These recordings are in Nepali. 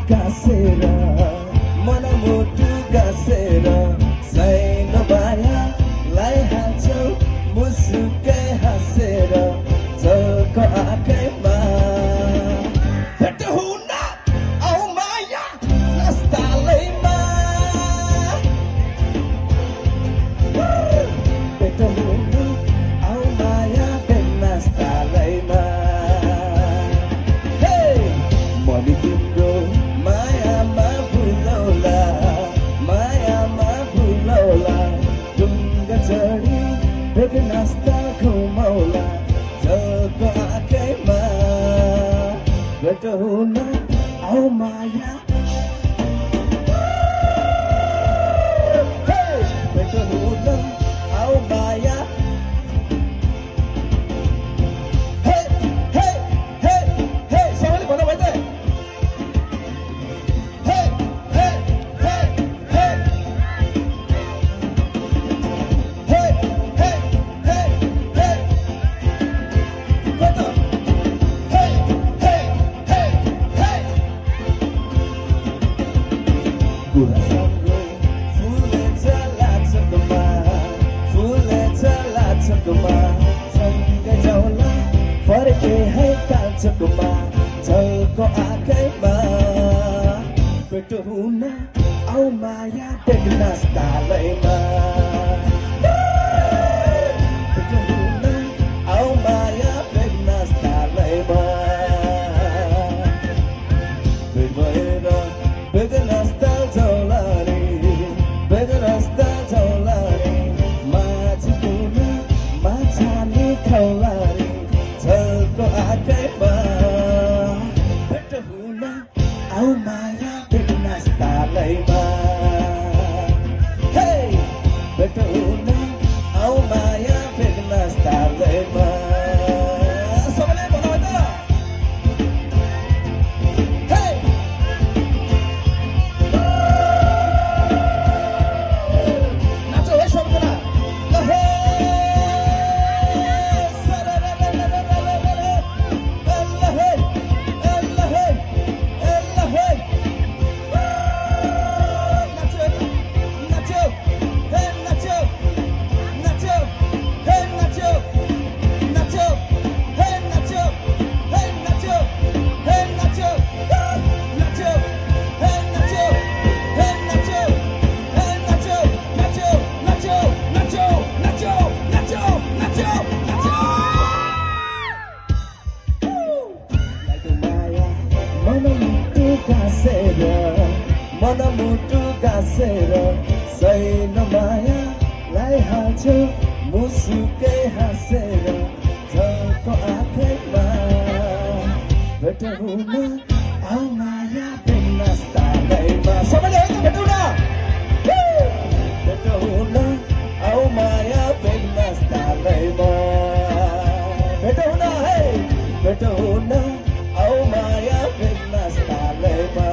kasera mana mutu kasera saino baya lai hacho musuke hasera joko akaima beto huna au maya nasta leima beto huna au maya nasta leima hey moni tiम्रो मायामा भुलौला ढुङ्गा चढी बेगनास्ता घुमौला जलको आँखैमा भेट हुन आऊ माया भेट हुन आऊ माया सबैले भन्नु भयो त जलको आँखैमा भेट हुन आऊ माया बेगनास्ता लैमा भेट हुन आऊ माया बेगनास्ता लैमा भेट भएर बेगनास्ता झौलारे माझी पुन माछाले खौलारे जलको आँखैमा भेट हुन आऊ माया बेगनास्ता लैमा भेट हुन आऊ माया बेगनास्ता लैमा सबैले भन्नु त नाचो है सबजना ल हे mana mutu kasera saino maya lai hacho musuke hasera joko akhema भेट हुन आऊ माया बेगनास्ता लैमा सबैले भेट हुन आऊ माया बेगनास्ता लैमा भेट हुन है भेट हुन आऊ माया बेगनास्ता lemma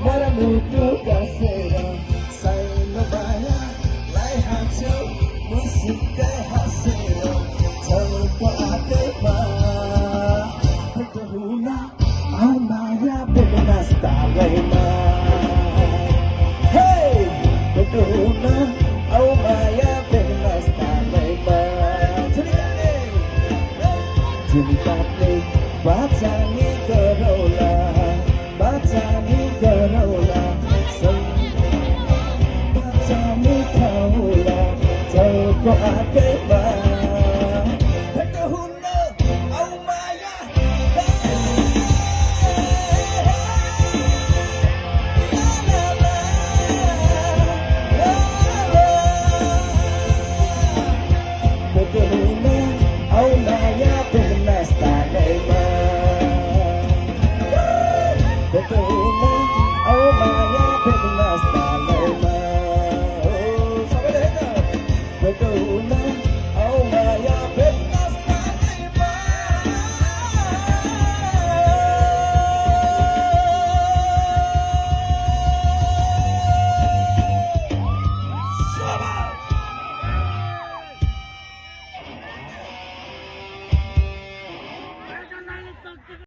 Mara mutu kasera saino baya lai hacho musuke hasera joko akhema भेट हुन आऊ माया बेगनास्ता लैमा भेट हुन आऊ माया बेगनास्ता लैमा झुलिकाले बाचानी गरौला बाचानी खाउला जलको आँखैमा